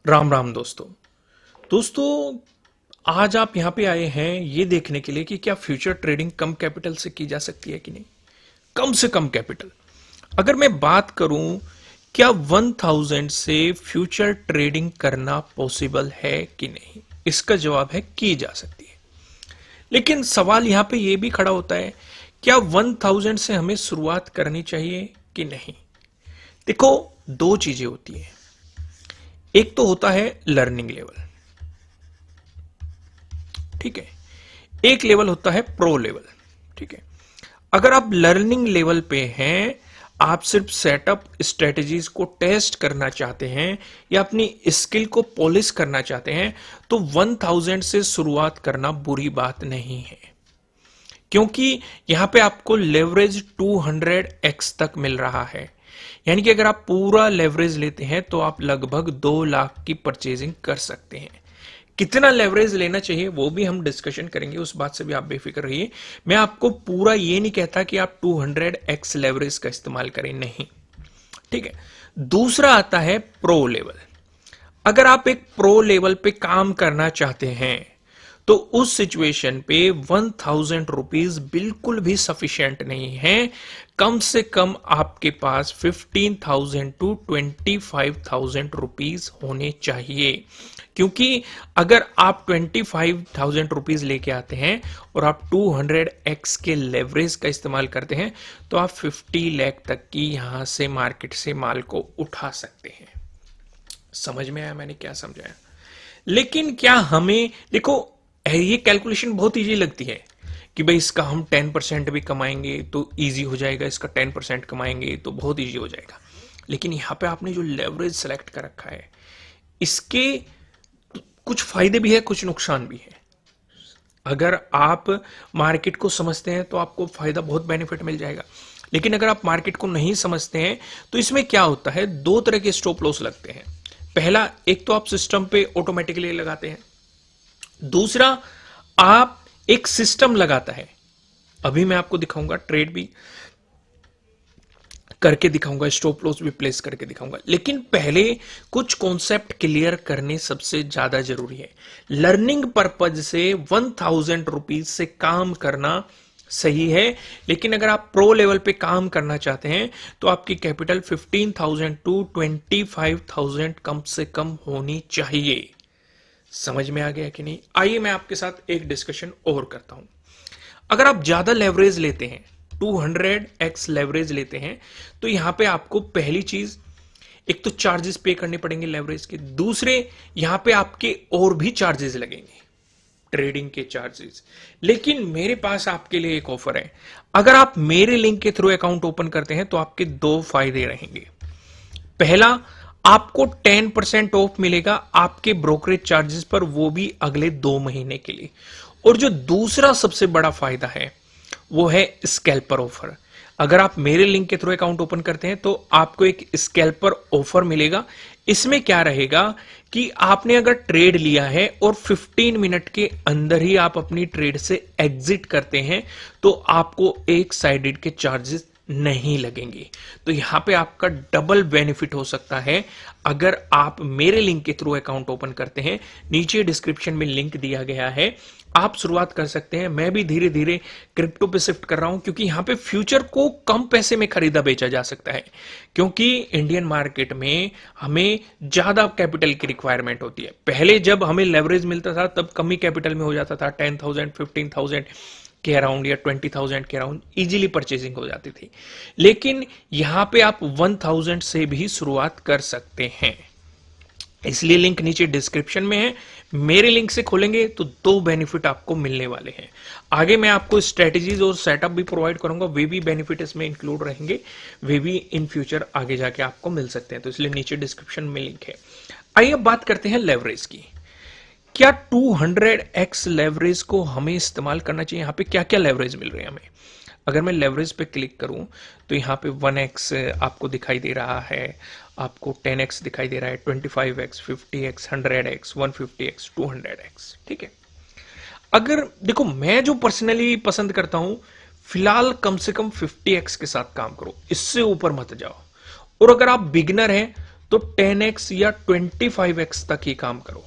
राम राम दोस्तों। दोस्तों, आज आप यहाँ पे आए हैं ये देखने के लिए कि क्या फ्यूचर ट्रेडिंग कम कैपिटल से की जा सकती है कि नहीं। कम से कम कैपिटल, अगर मैं बात करूं, क्या 1000 से फ्यूचर ट्रेडिंग करना पॉसिबल है कि नहीं, इसका जवाब है की जा सकती है। लेकिन सवाल यहाँ पे ये भी खड़ा होता है, क्या 1000 से हमें शुरुआत करनी चाहिए कि नहीं। देखो, दो चीजें होती हैं। एक तो होता है लर्निंग लेवल, ठीक है। एक लेवल होता है प्रो लेवल, ठीक है। अगर आप लर्निंग लेवल पे हैं, आप सिर्फ सेटअप स्ट्रेटजीज को टेस्ट करना चाहते हैं या अपनी स्किल को पॉलिश करना चाहते हैं, तो 1000 से शुरुआत करना बुरी बात नहीं है, क्योंकि यहां पे आपको लेवरेज 200x तक मिल रहा है। यानी कि अगर आप पूरा लेवरेज लेते हैं तो आप लगभग 2 लाख की परचेजिंग कर सकते हैं। कितना लेवरेज लेना चाहिए वो भी हम डिस्कशन करेंगे, उस बात से भी आप बेफिक्र रहिए। मैं आपको पूरा ये नहीं कहता कि आप 200x लेवरेज का इस्तेमाल करें, नहीं, ठीक है। दूसरा आता है प्रो लेवल। अगर आप एक प्रो लेवल पे काम करना चाहते हैं तो उस सिचुएशन पे 1000 रुपीज बिल्कुल भी सफिशिएंट नहीं है। कम से कम आपके पास 15,000 टू 25,000 रुपीज होने चाहिए, क्योंकि अगर आप 25,000 रुपीज लेके आते हैं और आप 200x के लेवरेज का इस्तेमाल करते हैं तो आप 50 लाख तक की यहां से मार्केट से माल को उठा सकते हैं। समझ में आया मैंने क्या समझाया। लेकिन क्या हमें, देखो, ये कैलकुलेशन बहुत इजी लगती है कि भाई इसका हम 10% भी कमाएंगे तो इजी हो जाएगा, इसका 10% कमाएंगे तो बहुत इजी हो जाएगा। लेकिन यहां पे आपने जो लेवरेज सेलेक्ट कर रखा है, इसके कुछ फायदे भी है, कुछ नुकसान भी है। अगर आप मार्केट को समझते हैं तो आपको फायदा, बहुत बेनिफिट मिल जाएगा। लेकिन अगर आप मार्केट को नहीं समझते हैं तो इसमें क्या होता है, दो तरह के स्टॉप लॉस लगते हैं। पहला, एक तो आप सिस्टम पे ऑटोमेटिकली लगाते हैं। दूसरा, आप एक सिस्टम लगाता है। अभी मैं आपको दिखाऊंगा, ट्रेड भी करके दिखाऊंगा, स्टॉप लॉस भी प्लेस करके दिखाऊंगा। लेकिन पहले कुछ कॉन्सेप्ट क्लियर करने सबसे ज्यादा जरूरी है। लर्निंग पर्पज से 1000 रुपीज से काम करना सही है, लेकिन अगर आप प्रो लेवल पे काम करना चाहते हैं तो आपकी कैपिटल 15,000 टू 25,000 कम से कम होनी चाहिए। समझ में आ गया कि नहीं। आइए मैं आपके साथ एक डिस्कशन और करता हूं। अगर आप ज्यादा लेवरेज लेते हैं, 200x लेवरेज लेते हैं, तो यहां पे आपको पहली चीज, एक तो चार्जेस पे करने पड़ेंगे लेवरेज के। दूसरे, यहां पे आपके और भी चार्जेस लगेंगे, ट्रेडिंग के चार्जेस। लेकिन मेरे पास आपके लिए एक ऑफर है। अगर आप मेरे लिंक के थ्रू अकाउंट ओपन करते हैं तो आपके दो फायदे रहेंगे। पहला, आपको 10% ऑफ मिलेगा आपके ब्रोकरेज चार्जेस पर, वो भी अगले 2 महीने के लिए। और जो दूसरा सबसे बड़ा फायदा है वो है स्कैल्पर ऑफर। अगर आप मेरे लिंक के थ्रू अकाउंट ओपन करते हैं तो आपको एक स्कैल्पर ऑफर मिलेगा। इसमें क्या रहेगा कि आपने अगर ट्रेड लिया है और 15 मिनट के अंदर ही आप अपनी ट्रेड से एग्जिट करते हैं तो आपको एक साइडेड के चार्जेस नहीं लगेंगे। तो यहां पे आपका डबल बेनिफिट हो सकता है अगर आप मेरे लिंक के थ्रू अकाउंट ओपन करते हैं। नीचे डिस्क्रिप्शन में लिंक दिया गया है, आप शुरुआत कर सकते हैं। मैं भी धीरे धीरे क्रिप्टो पे शिफ्ट कर रहा हूं, क्योंकि यहां पे फ्यूचर को कम पैसे में खरीदा बेचा जा सकता है। क्योंकि इंडियन मार्केट में हमें ज्यादा कैपिटल की रिक्वायरमेंट होती है। पहले जब हमें लेवरेज मिलता था तब कम ही कैपिटल में हो जाता था, 10,000 15,000 के अराउंड या 20,000 के अराउंड इजीली परचेजिंग हो जाती थी। लेकिन यहां पे आप 1000 से भी शुरुआत कर सकते हैं, इसलिए लिंक नीचे डिस्क्रिप्शन में है। मेरे लिंक से खोलेंगे तो दो बेनिफिट आपको मिलने वाले हैं। आगे मैं आपको स्ट्रेटजीज और सेटअप भी प्रोवाइड करूंगा, वे भी बेनिफिट इसमें इंक्लूड रहेंगे, वे भी इन फ्यूचर आगे जाके आपको मिल सकते हैं। तो इसलिए नीचे डिस्क्रिप्शन में लिंक है। आइए अब बात करते हैं लेवरेज की। क्या 200x लेवरेज को हमें इस्तेमाल करना चाहिए। यहां पे क्या क्या लेवरेज मिल रहे हैं हमें। अगर मैं लेवरेज पे क्लिक करूं तो यहां पे 1x आपको दिखाई दे रहा है, आपको 10x दिखाई दे रहा है, 25x, 50x, 100x, 150x, 200x, ठीक है। अगर देखो, मैं जो पर्सनली पसंद करता हूं, फिलहाल कम से कम 50x के साथ काम करो, इससे ऊपर मत जाओ। और अगर आप बिगिनर हैं तो 10x या 25x तक ही काम करो,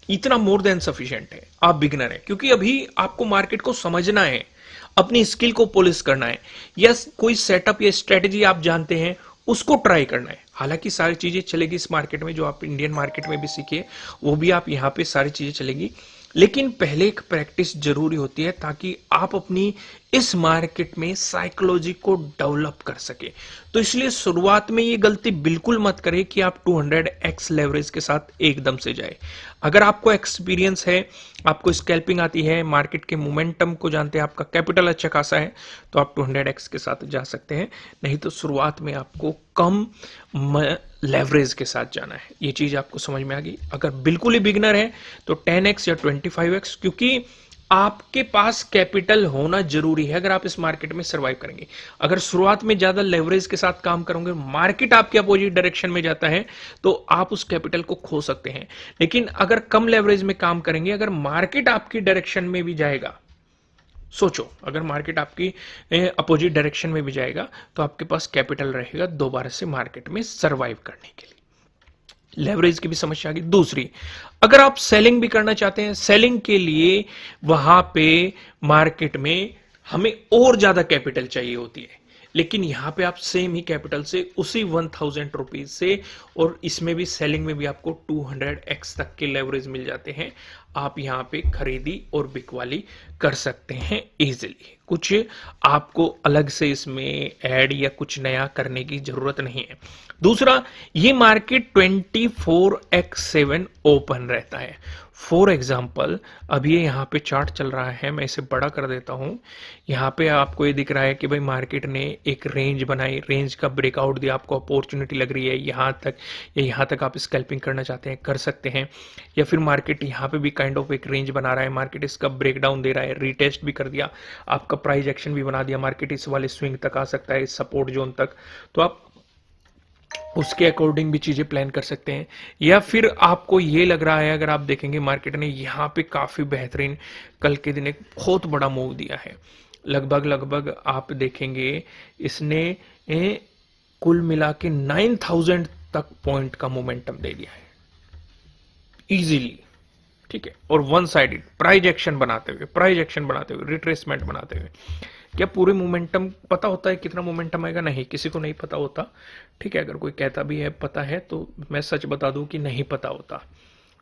इतना मोर देन सफिशिएंट है। आप बिगिनर है, क्योंकि अभी आपको मार्केट को समझना है, अपनी स्किल को पॉलिश करना है, या कोई सेटअप या स्ट्रेटेजी आप जानते हैं उसको ट्राई करना है। हालांकि सारी चीजें चलेगी इस मार्केट में, जो आप इंडियन मार्केट में भी सीखे वो भी आप यहां पे सारी चीजें चलेगी, लेकिन पहले एक प्रैक्टिस जरूरी होती है ताकि आप अपनी इस मार्केट में साइकोलॉजी को डेवलप कर सके। तो इसलिए शुरुआत में ये गलती बिल्कुल मत करें कि आप 200x लेवरेज के साथ एकदम से जाए। अगर आपको एक्सपीरियंस है, आपको स्कैल्पिंग आती है, मार्केट के मोमेंटम को जानते हैं, आपका कैपिटल अच्छा खासा है, तो आप 200x के साथ जा सकते हैं। नहीं तो शुरुआत में आपको कम लेवरेज के साथ जाना है। ये चीज आपको समझ में आ गई। अगर बिल्कुल ही बिगिनर है तो 10x या 25x, क्योंकि आपके पास कैपिटल होना जरूरी है अगर आप इस मार्केट में सरवाइव करेंगे। अगर शुरुआत में ज्यादा लेवरेज के साथ काम करोगे, मार्केट आपके अपोजिट डायरेक्शन में जाता है, तो आप उस कैपिटल को खो सकते हैं। लेकिन अगर कम लेवरेज में काम करेंगे, अगर मार्केट आपकी डायरेक्शन में भी जाएगा, सोचो अगर मार्केट आपकी अपोजिट डायरेक्शन में भी जाएगा, तो आपके पास कैपिटल रहेगा दोबारा से मार्केट में सरवाइव करने के लिए। लेवरेज की भी समस्या आ गई। दूसरी, अगर आप सेलिंग भी करना चाहते हैं, सेलिंग के लिए वहां पे मार्केट में हमें और ज्यादा कैपिटल चाहिए होती है, लेकिन यहां पे आप सेम ही कैपिटल से उसी 1000 रुपीज से, और इसमें भी सेलिंग में भी आपको 200x तक के लेवरेज मिल जाते हैं। आप यहां पे खरीदी और बिकवाली कर सकते हैं इजीली। कुछ आपको अलग से इसमें ऐड या कुछ नया करने की जरूरत नहीं है। दूसरा, ये मार्केट 24x7 ओपन रहता है। फॉर एग्जाम्पल, अभी ये यहाँ पे चार्ट चल रहा है, मैं इसे बड़ा कर देता हूं। यहाँ पे आपको ये दिख रहा है कि भाई मार्केट ने एक रेंज बनाई, रेंज का ब्रेकआउट दिया, आपको अपॉर्चुनिटी लग रही है यहाँ तक, या यहाँ तक आप स्कैल्पिंग करना चाहते हैं कर सकते हैं। या फिर मार्केट यहाँ पे भी काइंड ऑफ एक रेंज बना रहा है, मार्केट इसका ब्रेकडाउन दे रहा है, रीटेस्ट भी कर दिया, आपका प्राइस एक्शन भी बना दिया, मार्केट इस वाले स्विंग तक आ सकता है, इस सपोर्ट जोन तक, तो आप उसके अकॉर्डिंग भी चीजें प्लान कर सकते हैं। या फिर आपको ये लग रहा है, अगर आप देखेंगे मार्केट ने यहाँ पे काफी बेहतरीन कल के दिन एक बहुत बड़ा मूव दिया है, लगभग आप देखेंगे इसने कुल मिला के 9000 तक पॉइंट का मोमेंटम दे दिया है इजीली, ठीक है। और वन साइडेड प्राइस एक्शन बनाते हुए रिट्रेसमेंट बनाते हुए। क्या पूरे मोमेंटम पता होता है कितना मोमेंटम आएगा? नहीं, किसी को नहीं पता होता, ठीक है। अगर कोई कहता भी है पता है, तो मैं सच बता दूं कि नहीं पता होता,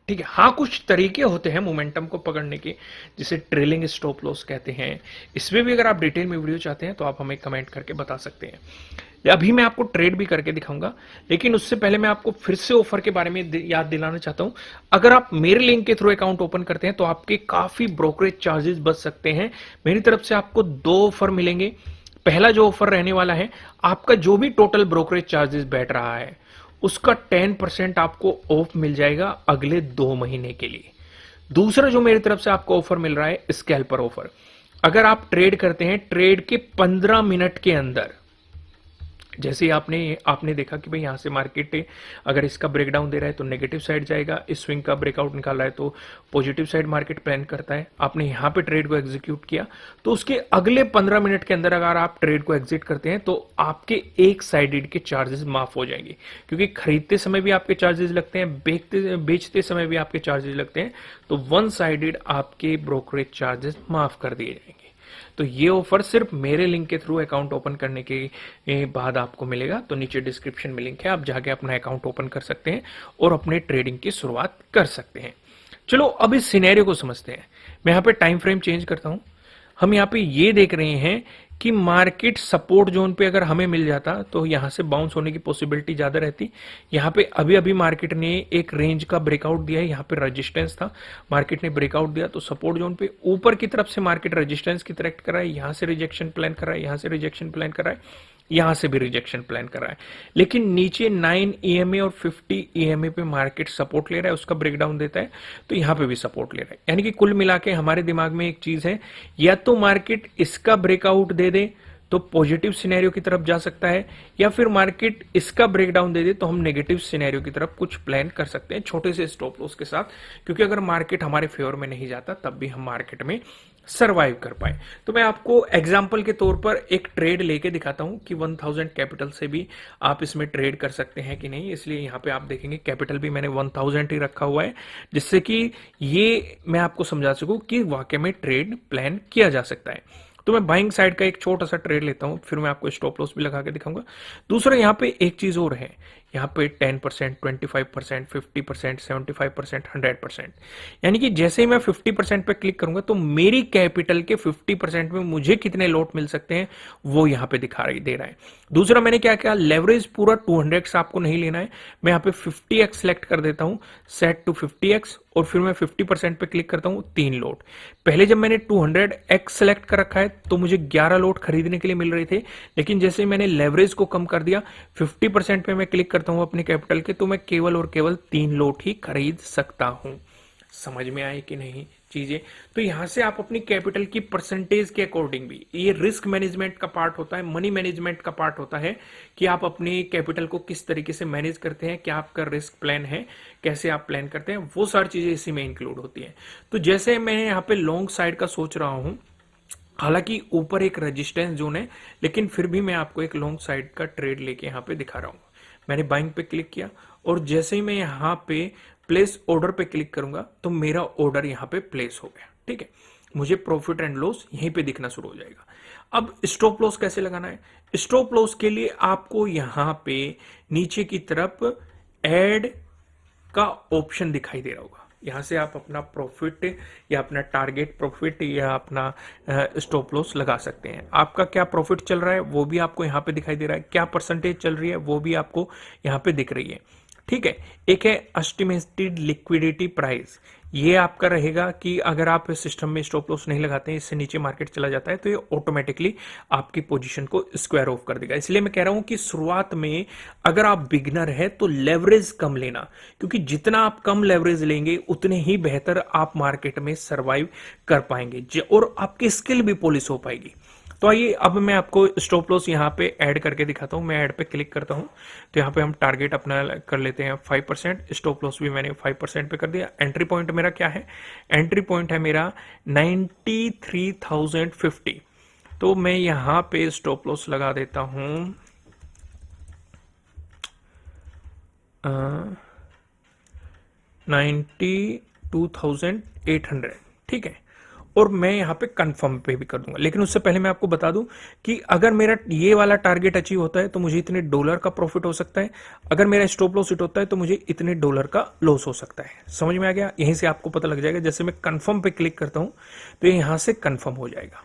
ठीक है। हाँ, कुछ तरीके होते हैं मोमेंटम को पकड़ने के, जिसे ट्रेलिंग स्टॉप लॉस कहते हैं। इसमें भी अगर आप डिटेल में वीडियो चाहते हैं तो आप हमें कमेंट करके बता सकते हैं। अभी मैं आपको ट्रेड भी करके दिखाऊंगा, लेकिन उससे पहले मैं आपको फिर से ऑफर के बारे में याद दिलाना चाहता हूं। अगर आप मेरे लिंक के थ्रू अकाउंट ओपन करते हैं तो आपके काफी ब्रोकरेज चार्जेस बच सकते हैं। मेरी तरफ से आपको 2 ऑफर मिलेंगे। पहला जो ऑफर रहने वाला है, आपका जो भी टोटल ब्रोकरेज चार्जेस बैठ रहा है उसका 10% आपको ऑफ मिल जाएगा अगले 2 महीने के लिए। दूसरा जो मेरी तरफ से आपको ऑफर मिल रहा है, स्कैल्पर ऑफर। अगर आप ट्रेड करते हैं, ट्रेड के 15 मिनट के अंदर, जैसे ही आपने देखा कि भाई यहां से मार्केट अगर इसका ब्रेकडाउन दे रहा है तो नेगेटिव साइड जाएगा, इस स्विंग का ब्रेकआउट निकाल रहा है तो पॉजिटिव साइड मार्केट प्लान करता है। आपने यहां पे ट्रेड को एग्जीक्यूट किया, तो उसके अगले 15 मिनट के अंदर अगर आप ट्रेड को एग्जिट करते हैं तो आपके एक साइडेड के चार्जेस माफ हो जाएंगे, क्योंकि खरीदते समय भी आपके चार्जेस लगते हैं, बेचते समय भी आपके चार्जेस लगते हैं, तो वन साइडेड आपके ब्रोकरेज चार्जेस माफ कर दिए जाएंगे। तो ये ऑफर सिर्फ मेरे लिंक के थ्रू अकाउंट ओपन करने के बाद आपको मिलेगा। तो नीचे डिस्क्रिप्शन में लिंक है, आप जाके अपना अकाउंट ओपन कर सकते हैं और अपने ट्रेडिंग की शुरुआत कर सकते हैं। चलो अब इस सिनेरियो को समझते हैं। मैं यहाँ पे टाइम फ्रेम चेंज करता हूं। हम यहाँ पे ये देख रहे हैं कि मार्केट सपोर्ट जोन पे अगर हमें मिल जाता तो यहां से बाउंस होने की पॉसिबिलिटी ज्यादा रहती। यहां पे अभी मार्केट ने एक रेंज का ब्रेकआउट दिया है, यहां पे रेजिस्टेंस था, मार्केट ने ब्रेकआउट दिया तो सपोर्ट जोन पे ऊपर की तरफ से मार्केट रेजिस्टेंस की तरफ कर रहा है, यहां से रिजेक्शन प्लान कर रहा है, यहां से रिजेक्शन प्लान कर रहा है, यहां से भी रिजेक्शन प्लान कर रहा है। लेकिन नीचे 9 EMA और 50 EMA पे मार्केट सपोर्ट ले रहा है, उसका ब्रेकडाउन देता है, तो यहां पे भी सपोर्ट ले रहा है। यानी कि कुल मिला के हमारे दिमाग में एक चीज है, या तो मार्केट इसका ब्रेकआउट दे दे तो पॉजिटिव सिनेरियो की तरफ जा सकता है, या फिर मार्केट इसका ब्रेकडाउन दे दे तो हम नेगेटिव सिनेरियो की तरफ कुछ प्लान कर सकते हैं छोटे से स्टॉप लॉस के साथ। क्योंकि अगर मार्केट हमारे फेवर में नहीं जाता तब भी हम मार्केट में सरवाइव कर पाए। तो मैं आपको एग्जाम्पल के तौर पर एक ट्रेड लेके दिखाता हूं कि 1000 कैपिटल से भी आप इसमें ट्रेड कर सकते हैं कि नहीं। इसलिए यहां पे आप देखेंगे कैपिटल भी मैंने 1000 ही रखा हुआ है, जिससे कि ये मैं आपको समझा सकूं कि वाकई में ट्रेड प्लान किया जा सकता है। तो मैं बाइंग साइड का एक छोटा सा ट्रेड लेता हूं, फिर मैं आपको स्टॉप लॉस भी लगा के दिखाऊंगा। दूसरा यहां पे एक चीज और है, यहाँ पे 10%, 25%, 50%, 75%, 100%। यानी कि जैसे ही मैं 50% पे क्लिक करूंगा तो मेरी कैपिटल के 50% में मुझे कितने लॉट मिल सकते हैं वो यहाँ पे दिखा रही दे रहा है। दूसरा मैंने क्या किया, लेवरेज पूरा 200x आपको नहीं लेना है, मैं यहाँ पे 50x सेलेक्ट कर देता हूँ, सेट टू 50x, और फिर मैं 50% पे क्लिक करता हूँ, 3 लोट। पहले जब मैंने 200x सेलेक्ट कर रखा है तो मुझे 11 लोट खरीदने के लिए मिल रहे थे, लेकिन जैसे मैंने लेवरेज को कम कर दिया, 50% पे मैं क्लिक करता हूं अपने कैपिटल के, तो मैं केवल और केवल 3 लोट ही खरीद सकता हूं। समझ में आए कि नहीं चीजें? तो यहां से आप अपनी कैपिटल की परसेंटेज के अकॉर्डिंग भी, ये रिस्क मैनेजमेंट का पार्ट होता है, मनी मैनेजमेंट का पार्ट होता है कि आप अपनी कैपिटल को किस तरीके से मैनेज करते हैं, क्या आपका रिस्क प्लान है, कैसे आप प्लान करते हैं, वो सारी चीजें इसी में इंक्लूड होती है। तो जैसे मैं यहाँ पे लॉन्ग साइड का सोच रहा हूं, हालांकि ऊपर एक रेजिस्टेंस जोन है, लेकिन फिर भी मैं आपको एक लॉन्ग साइड का ट्रेड लेके यहाँ पे दिखा रहा हूँ। मैंने बाइंग पे क्लिक किया और जैसे ही मैं यहाँ पे प्लेस ऑर्डर पे क्लिक करूंगा तो मेरा ऑर्डर यहाँ पे प्लेस हो गया। ठीक है, मुझे प्रॉफिट एंड लॉस यहीं पे दिखना शुरू हो जाएगा। अब स्टॉप लॉस कैसे लगाना है? स्टॉप लॉस के लिए आपको यहाँ पे नीचे की तरफ ऐड का ऑप्शन दिखाई दे रहा होगा, यहां से आप अपना प्रॉफिट या अपना टारगेट प्रॉफिट या अपना स्टॉप लॉस लगा सकते हैं। आपका क्या प्रॉफिट चल रहा है वो भी आपको यहां पे दिखाई दे रहा है, क्या परसेंटेज चल रही है वो भी आपको यहां पे दिख रही है। ठीक है, एक है एस्टिमेटेड लिक्विडिटी प्राइस, ये आपका रहेगा कि अगर आप इस सिस्टम में स्टॉप लॉस नहीं लगाते हैं, इससे नीचे मार्केट चला जाता है तो ये ऑटोमेटिकली आपकी पोजीशन को स्क्वायर ऑफ कर देगा। इसलिए मैं कह रहा हूं कि शुरुआत में अगर आप बिगनर है तो लेवरेज कम लेना, क्योंकि जितना आप कम लेवरेज लेंगे उतने ही बेहतर आप मार्केट में सर्वाइव कर पाएंगे और आपकी स्किल भी पॉलिश हो पाएगी। तो आइए अब मैं आपको स्टॉप लॉस यहाँ पे ऐड करके दिखाता हूँ। मैं ऐड पे क्लिक करता हूँ तो यहाँ पे हम टारगेट अपना कर लेते हैं 5%, स्टॉप लॉस भी मैंने 5% पे कर दिया। एंट्री पॉइंट मेरा क्या है? एंट्री पॉइंट है मेरा 93,050। तो मैं यहाँ पे स्टॉप लॉस लगा देता हूँ 92,800। ठीक है, और मैं यहां पे कंफर्म पे भी कर दूंगा। लेकिन उससे पहले मैं आपको बता दूं कि अगर मेरा ये वाला टारगेट अचीव होता है तो मुझे इतने डॉलर का प्रॉफिट हो सकता है, अगर मेरा स्टॉप लॉस हिट होता है तो मुझे इतने डॉलर का लॉस हो सकता है। समझ में आ गया? यहीं से आपको पता लग जाएगा। जैसे मैं कंफर्म पे क्लिक करता हूं तो यहां से कंफर्म हो जाएगा।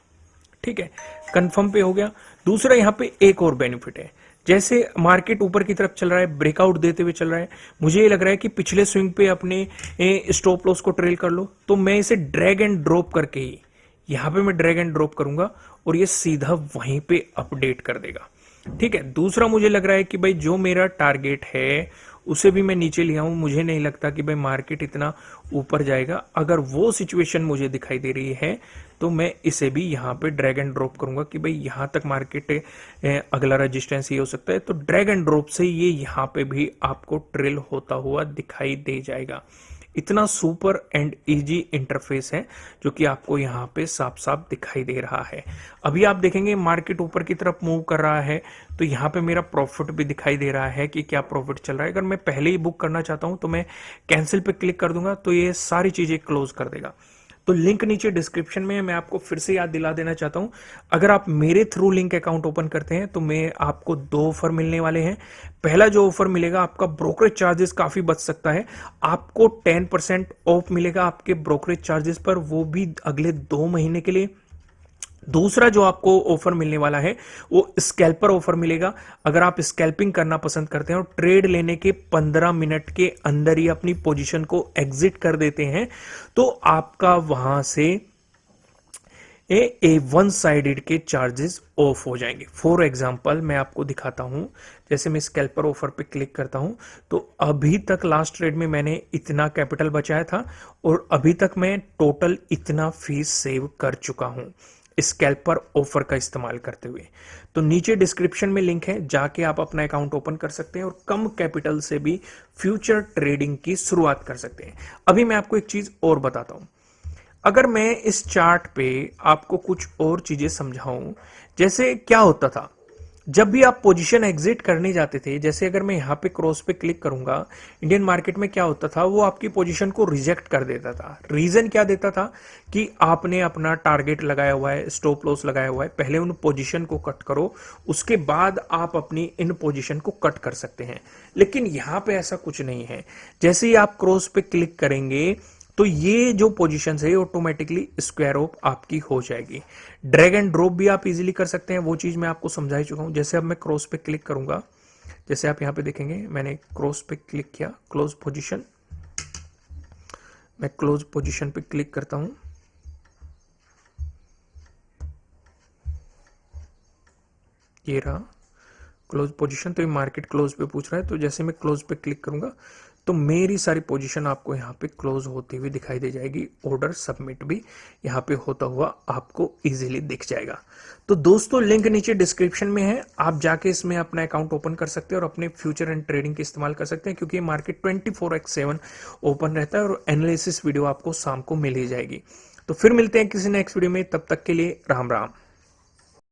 ठीक है, कंफर्म पे हो गया। दूसरा यहां पे एक और बेनिफिट है, जैसे मार्केट ऊपर की तरफ चल रहा है, ब्रेकआउट देते हुए चल रहा है, मुझे ये लग रहा है कि पिछले स्विंग पे अपने स्टॉप लॉस को ट्रेल कर लो, तो मैं इसे ड्रैग एंड ड्रॉप करके ही यहां पे मैं ड्रैग एंड ड्रॉप करूंगा और ये सीधा वहीं पे अपडेट कर देगा। ठीक है, दूसरा मुझे लग रहा है कि भाई जो मेरा टारगेट है उसे भी मैं नीचे लिया हूं, मुझे नहीं लगता कि भाई मार्केट इतना ऊपर जाएगा। अगर वो सिचुएशन मुझे दिखाई दे रही है तो मैं इसे भी यहां पे ड्रैग एंड ड्रॉप करूंगा कि भाई यहां तक मार्केट अगला रेजिस्टेंस ये हो सकता है, तो ड्रैग एंड ड्रॉप से ये यहां पे भी आपको ट्रेल होता हुआ दिखाई दे जाएगा। इतना सुपर एंड इजी इंटरफेस है जो कि आपको यहाँ पे साफ साफ दिखाई दे रहा है। अभी आप देखेंगे मार्केट ऊपर की तरफ मूव कर रहा है तो यहाँ पे मेरा प्रॉफिट भी दिखाई दे रहा है कि क्या प्रॉफिट चल रहा है। अगर मैं पहले ही बुक करना चाहता हूं तो मैं कैंसिल पे क्लिक कर दूंगा तो ये सारी चीजें क्लोज कर देगा। तो लिंक नीचे डिस्क्रिप्शन में, मैं आपको फिर से याद दिला देना चाहता हूं, अगर आप मेरे थ्रू लिंक अकाउंट ओपन करते हैं तो मैं आपको 2 ऑफर मिलने वाले हैं। पहला जो ऑफर मिलेगा, आपका ब्रोकरेज चार्जेस काफी बच सकता है, आपको 10% ऑफ मिलेगा आपके ब्रोकरेज चार्जेस पर, वो भी अगले 2 महीने के लिए। दूसरा जो आपको ऑफर मिलने वाला है वो स्कैल्पर ऑफर मिलेगा। अगर आप स्कैल्पिंग करना पसंद करते हैं और ट्रेड लेने के 15 मिनट के अंदर ही अपनी पोजीशन को एग्जिट कर देते हैं तो आपका वहां से ए वन साइडेड के चार्जेस ऑफ हो जाएंगे। फॉर एग्जांपल मैं आपको दिखाता हूं, जैसे मैं स्कैल्पर ऑफर पे क्लिक करता हूं तो अभी तक लास्ट ट्रेड में मैंने इतना कैपिटल बचाया था और अभी तक मैं टोटल इतना फीस सेव कर चुका हूं स्कैल्पर ऑफर का इस्तेमाल करते हुए। तो नीचे डिस्क्रिप्शन में लिंक है, जाके आप अपना अकाउंट ओपन कर सकते हैं और कम कैपिटल से भी फ्यूचर ट्रेडिंग की शुरुआत कर सकते हैं। अभी मैं आपको एक चीज और बताता हूं, अगर मैं इस चार्ट पे आपको कुछ और चीजें समझाऊं, जैसे क्या होता था जब भी आप पोजीशन एग्जिट करने जाते थे, जैसे अगर मैं यहाँ पे क्रॉस पे क्लिक करूंगा, इंडियन मार्केट में क्या होता था, वो आपकी पोजीशन को रिजेक्ट कर देता था। रीजन क्या देता था कि आपने अपना टारगेट लगाया हुआ है, स्टॉप लॉस लगाया हुआ है, पहले उन पोजीशन को कट करो, उसके बाद आप अपनी इन पोजीशन को कट कर सकते हैं। लेकिन यहाँ पे ऐसा कुछ नहीं है। जैसे ही आप क्रॉस पे क्लिक करेंगे तो ये जो पोजीशन है ऑटोमेटिकली स्क्वायर ऑफ आपकी हो जाएगी। ड्रैग एंड ड्रॉप भी आप इजीली कर सकते हैं, वो चीज मैं आपको समझा ही चुका हूं। जैसे अब मैं क्रॉस पे क्लिक करूंगा, जैसे आप यहां पे देखेंगे मैंने क्रॉस पे क्लिक किया, क्लोज पोजीशन, मैं क्लोज पोजीशन पे क्लिक करता हूं, ये रहा क्लोज पोजीशन। तो ये मार्केट क्लोज पे पूछ रहा है, तो जैसे मैं क्लोज पे क्लिक करूंगा तो मेरी सारी पोजीशन आपको यहाँ पे क्लोज होती हुई दिखाई दे जाएगी। ऑर्डर सबमिट भी यहाँ पे होता हुआ आपको इजीली दिख जाएगा। तो दोस्तों लिंक नीचे डिस्क्रिप्शन में है, आप जाके इसमें अपना अकाउंट ओपन कर सकते हैं और अपने फ्यूचर एंड ट्रेडिंग के इस्तेमाल कर सकते हैं, क्योंकि मार्केट 24/7 ओपन रहता है और एनालिसिस वीडियो आपको शाम को मिल ही जाएगी। तो फिर मिलते हैं किसी नेक्स्ट वीडियो में, तब तक के लिए राम राम।